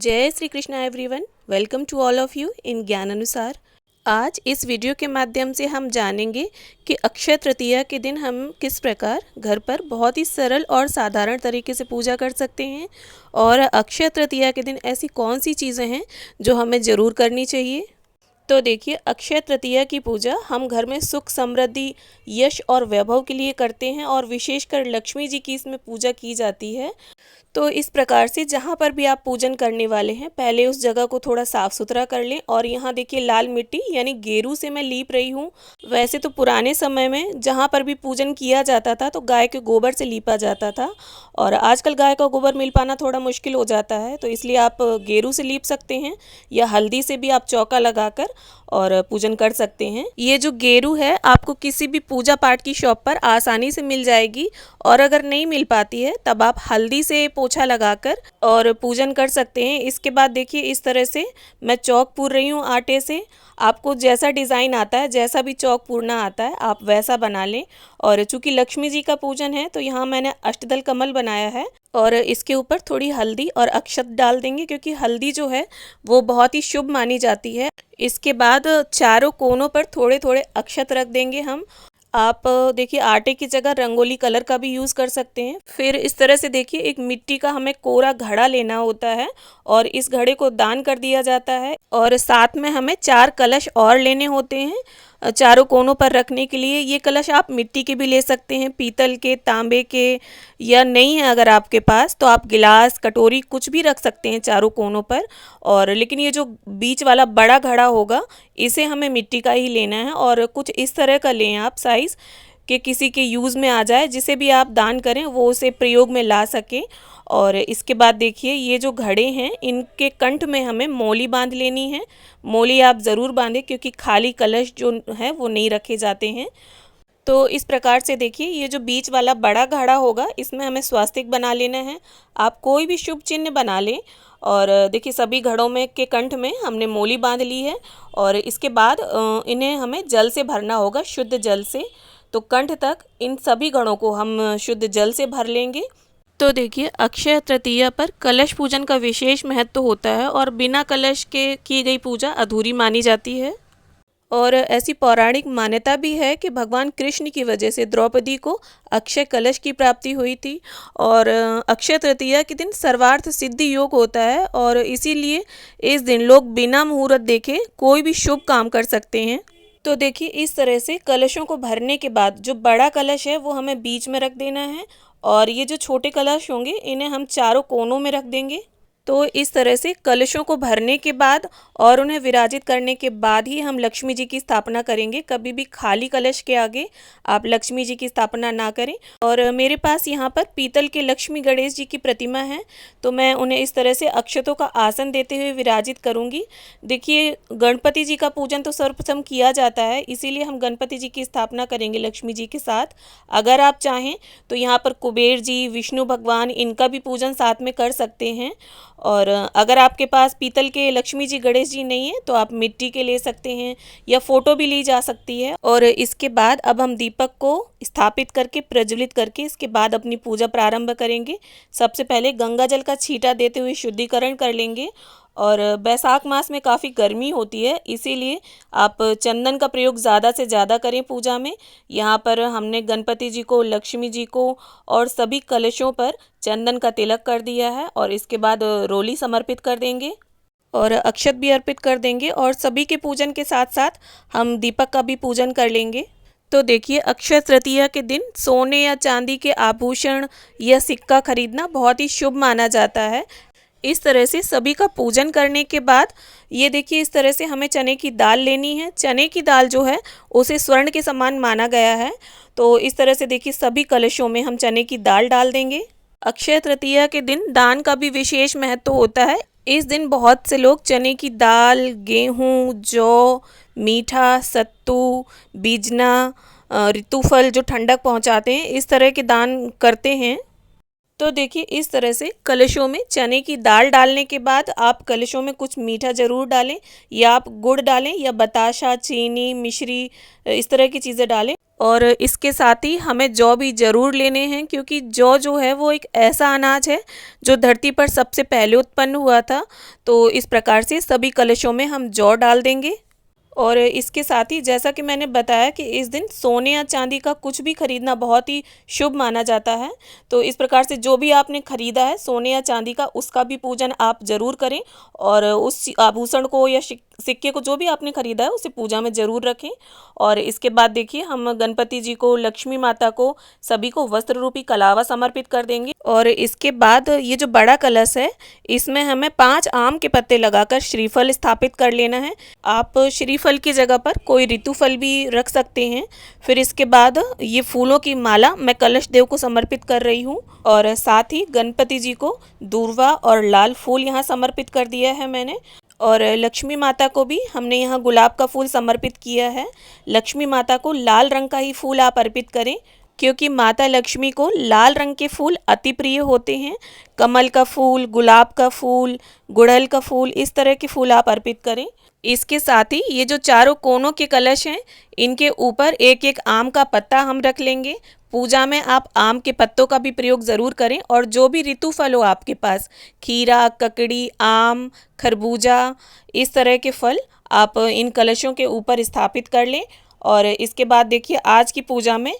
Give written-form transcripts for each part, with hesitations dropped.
जय Shri Krishna everyone, welcome to all of you in Gyan Anusar. आज इस वीडियो के माध्यम से हम जानेंगे कि अक्षय तृतीया के दिन हम किस प्रकार घर पर बहुत ही सरल और साधारण तरीके से पूजा कर सकते हैं और अक्षय तृतीया के दिन ऐसी कौन सी चीज़ें हैं जो हमें ज़रूर करनी चाहिए। तो देखिए, अक्षय तृतीया की पूजा हम घर में सुख समृद्धि यश और वैभव के लिए करते हैं और विशेषकर लक्ष्मी जी की इसमें पूजा की जाती है। तो इस प्रकार से जहाँ पर भी आप पूजन करने वाले हैं, पहले उस जगह को थोड़ा साफ़ सुथरा कर लें। और यहाँ देखिए, लाल मिट्टी यानी गेरू से मैं लीप रही हूँ। वैसे तो पुराने समय में जहाँ पर भी पूजन किया जाता था तो गाय के गोबर से लीपा जाता था, और आजकल गाय का गोबर मिल पाना थोड़ा मुश्किल हो जाता है, तो इसलिए आप गेरू से लीप सकते हैं या हल्दी से भी आप चौका लगाकर और पूजन कर सकते हैं। ये जो गेरू है आपको किसी भी पूजा पाठ की शॉप पर आसानी से मिल जाएगी, और अगर नहीं मिल पाती है तब आप हल्दी से पोछा लगाकर और पूजन कर सकते हैं। इसके बाद देखिए, इस तरह से मैं चौक पूर रही हूँ आटे से। आपको जैसा डिज़ाइन आता है, जैसा भी चौक पूरना आता है, आप वैसा बना लें। और चूँकि लक्ष्मी जी का पूजन है तो यहाँ मैंने अष्टदल कमल बनाया है, और इसके ऊपर थोड़ी हल्दी और अक्षत डाल देंगे, क्योंकि हल्दी जो है वो बहुत ही शुभ मानी जाती है। इसके बाद चारों कोनों पर थोड़े थोड़े अक्षत रख देंगे हम। आप देखिए, आटे की जगह रंगोली कलर का भी यूज़ कर सकते हैं। फिर इस तरह से देखिए, एक मिट्टी का हमें कोरा घड़ा लेना होता है और इस घड़े को दान कर दिया जाता है। और साथ में हमें 4 कलश और लेने होते हैं चारों कोनों पर रखने के लिए। ये कलश आप मिट्टी के भी ले सकते हैं, पीतल के, तांबे के, या नहीं है अगर आपके पास तो आप गिलास कटोरी कुछ भी रख सकते हैं चारों कोनों पर। और लेकिन ये जो बीच वाला बड़ा घड़ा होगा इसे हमें मिट्टी का ही लेना है, और कुछ इस तरह का लें आप साइज़ कि किसी के यूज़ में आ जाए, जिसे भी आप दान करें वो उसे प्रयोग में ला सके। और इसके बाद देखिए, ये जो घड़े हैं इनके कंठ में हमें मौली बांध लेनी है। मौली आप ज़रूर बांधें, क्योंकि खाली कलश जो है वो नहीं रखे जाते हैं। तो इस प्रकार से देखिए, ये जो बीच वाला बड़ा घड़ा होगा इसमें हमें स्वास्तिक बना लेना है। आप कोई भी शुभ चिन्ह बना लें। और देखिए, सभी घड़ों में के कंठ में हमने मौली बांध ली है, और इसके बाद इन्हें हमें जल से भरना होगा, शुद्ध जल से। तो कंठ तक इन सभी घड़ों को हम शुद्ध जल से भर लेंगे। तो देखिए, अक्षय तृतीया पर कलश पूजन का विशेष महत्व होता है, और बिना कलश के की गई पूजा अधूरी मानी जाती है। और ऐसी पौराणिक मान्यता भी है कि भगवान कृष्ण की वजह से द्रौपदी को अक्षय कलश की प्राप्ति हुई थी। और अक्षय तृतीया के दिन सर्वार्थ सिद्धि योग होता है, और इसीलिए इस दिन लोग बिना मुहूर्त देखे कोई भी शुभ काम कर सकते हैं। तो देखिए, इस तरह से कलशों को भरने के बाद जो बड़ा कलश है वो हमें बीच में रख देना है, और ये जो छोटे कलश होंगे इन्हें हम चारों कोनों में रख देंगे। तो इस तरह से कलशों को भरने के बाद और उन्हें विराजित करने के बाद ही हम लक्ष्मी जी की स्थापना करेंगे। कभी भी खाली कलश के आगे आप लक्ष्मी जी की स्थापना ना करें। और मेरे पास यहाँ पर पीतल के लक्ष्मी गणेश जी की प्रतिमा है, तो मैं उन्हें इस तरह से अक्षतों का आसन देते हुए विराजित करूँगी। देखिए, गणपति जी का पूजन तो सर्वप्रथम किया जाता है, इसीलिए हम गणपति जी की स्थापना करेंगे लक्ष्मी जी के साथ। अगर आप चाहें तो यहाँ पर कुबेर जी, विष्णु भगवान, इनका भी पूजन साथ में कर सकते हैं। और अगर आपके पास पीतल के लक्ष्मी जी गणेश जी नहीं है तो आप मिट्टी के ले सकते हैं, या फ़ोटो भी ली जा सकती है। और इसके बाद अब हम दीपक को स्थापित करके प्रज्वलित करके इसके बाद अपनी पूजा प्रारंभ करेंगे। सबसे पहले गंगा जल का छींटा देते हुए शुद्धिकरण कर लेंगे। और बैसाख मास में काफ़ी गर्मी होती है, इसीलिए आप चंदन का प्रयोग ज़्यादा से ज़्यादा करें पूजा में। यहाँ पर हमने गणपति जी को, लक्ष्मी जी को और सभी कलशों पर चंदन का तिलक कर दिया है, और इसके बाद रोली समर्पित कर देंगे और अक्षत भी अर्पित कर देंगे, और सभी के पूजन के साथ साथ हम दीपक का भी पूजन कर लेंगे। तो देखिए, अक्षय तृतीया के दिन सोने या चांदी के आभूषण या सिक्का खरीदना बहुत ही शुभ माना जाता है। इस तरह से सभी का पूजन करने के बाद ये देखिए, इस तरह से हमें चने की दाल लेनी है। चने की दाल जो है उसे स्वर्ण के समान माना गया है, तो इस तरह से देखिए सभी कलशों में हम चने की दाल डाल देंगे। अक्षय तृतीया के दिन दान का भी विशेष महत्व होता है। इस दिन बहुत से लोग चने की दाल, गेहूँ, जौ, मीठा, सत्तू, बीजना, ऋतुफल जो ठंडक पहुँचाते हैं, इस तरह के दान करते हैं। तो देखिए इस तरह से कलशों में चने की दाल डालने के बाद आप कलशों में कुछ मीठा ज़रूर डालें, या आप गुड़ डालें या बताशा, चीनी, मिश्री, इस तरह की चीज़ें डालें। और इसके साथ ही हमें जौ भी ज़रूर लेने हैं, क्योंकि जौ जो है वो एक ऐसा अनाज है जो धरती पर सबसे पहले उत्पन्न हुआ था। तो इस प्रकार से सभी कलशों में हम जौ डाल देंगे। और इसके साथ ही जैसा कि मैंने बताया कि इस दिन सोने या चांदी का कुछ भी खरीदना बहुत ही शुभ माना जाता है। तो इस प्रकार से जो भी आपने खरीदा है सोने या चांदी का, उसका भी पूजन आप ज़रूर करें, और उस आभूषण को या सिक्के को जो भी आपने खरीदा है उसे पूजा में ज़रूर रखें। और इसके बाद देखिए हम गणपति जी को, लक्ष्मी माता को, सभी को वस्त्र रूपी कलावा समर्पित कर देंगे। और इसके बाद ये जो बड़ा कलश है इसमें हमें 5 आम के पत्ते लगाकर श्रीफल स्थापित कर लेना है। आप श्रीफल की जगह पर कोई ऋतुफल भी रख सकते हैं। फिर इसके बाद ये फूलों की माला मैं कलश देव को समर्पित कर रही हूँ, और साथ ही गणपति जी को दूर्वा और लाल फूल यहाँ समर्पित कर दिया है मैंने। और लक्ष्मी माता को भी हमने यहाँ गुलाब का फूल समर्पित किया है। लक्ष्मी माता को लाल रंग का ही फूल आप अर्पित करें, क्योंकि माता लक्ष्मी को लाल रंग के फूल अति प्रिय होते हैं। कमल का फूल, गुलाब का फूल, गुड़हल का फूल, इस तरह के फूल आप अर्पित करें। इसके साथ ही ये जो चारों कोनों के कलश हैं इनके ऊपर एक एक आम का पत्ता हम रख लेंगे। पूजा में आप आम के पत्तों का भी प्रयोग ज़रूर करें, और जो भी ऋतु फल हो आपके पास, खीरा, ककड़ी, आम, खरबूजा, इस तरह के फल आप इन कलशों के ऊपर स्थापित कर लें। और इसके बाद देखिए आज की पूजा में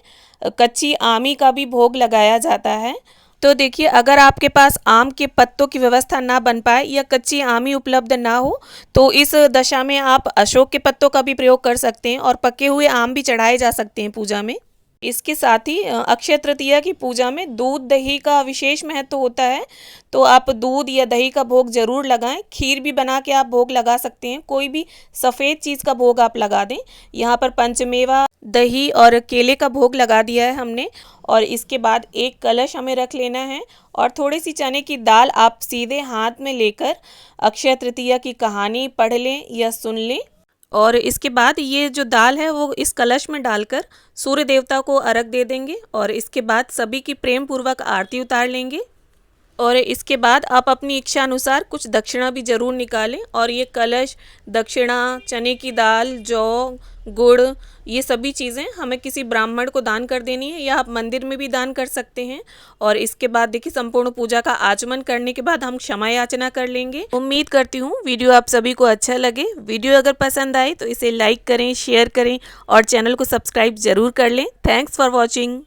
कच्ची आमी का भी भोग लगाया जाता है। तो देखिए अगर आपके पास आम के पत्तों की व्यवस्था ना बन पाए या कच्ची आमी उपलब्ध ना हो, तो इस दशा में आप अशोक के पत्तों का भी प्रयोग कर सकते हैं, और पके हुए आम भी चढ़ाए जा सकते हैं पूजा में। इसके साथ ही अक्षय तृतीया की पूजा में दूध दही का विशेष महत्व होता है। तो आप दूध या दही का भोग ज़रूर लगाएं। खीर भी बना के आप भोग लगा सकते हैं, कोई भी सफ़ेद चीज़ का भोग आप लगा दें। यहाँ पर पंचमेवा, दही और केले का भोग लगा दिया है हमने। और इसके बाद एक कलश हमें रख लेना है, और थोड़ी सी चने की दाल आप सीधे हाथ में लेकर अक्षय तृतीया की कहानी पढ़ लें या सुन लें। और इसके बाद ये जो दाल है वो इस कलश में डालकर सूर्य देवता को अर्घ दे देंगे, और इसके बाद सभी की प्रेम पूर्वक आरती उतार लेंगे। और इसके बाद आप अपनी इच्छा अनुसार कुछ दक्षिणा भी ज़रूर निकालें। और ये कलश, दक्षिणा, चने की दाल, जौ, गुड़, ये सभी चीज़ें हमें किसी ब्राह्मण को दान कर देनी है, या आप मंदिर में भी दान कर सकते हैं। और इसके बाद देखिए संपूर्ण पूजा का आचमन करने के बाद हम क्षमा याचना कर लेंगे। उम्मीद करती हूँ वीडियो आप सभी को अच्छा लगे। वीडियो अगर पसंद आए तो इसे लाइक करें, शेयर करें, और चैनल को सब्सक्राइब ज़रूर कर लें। Thanks for watching.